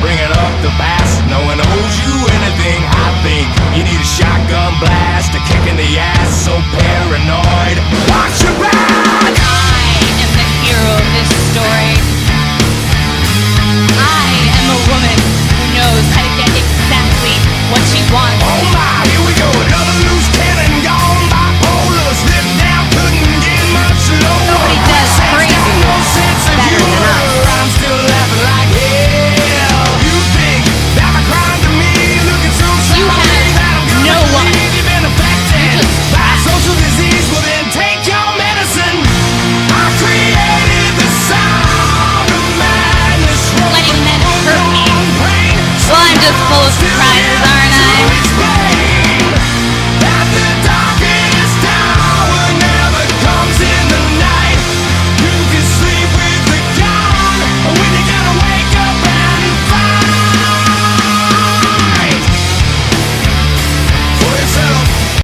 bringing up the past. No one owes you anything. I think you need a shotgun blast, a kick in the ass, so paranoid. Watch your back! I am the hero of this story. I am a woman who knows how to get exactly what she wants. Oh my, here we go, another loose cannon gone bipolar. Slip down, couldn't get much lower. Nobody does crazy better than us. I'm still laughing like hell. You think that my crime to me looking so You sorry have that I'm gonna no one. believe you've been affected You just by social disease? Well then take your medicine. I created the sound of madness. Letting men hurt me. Brain, Well, I'm just full of crap.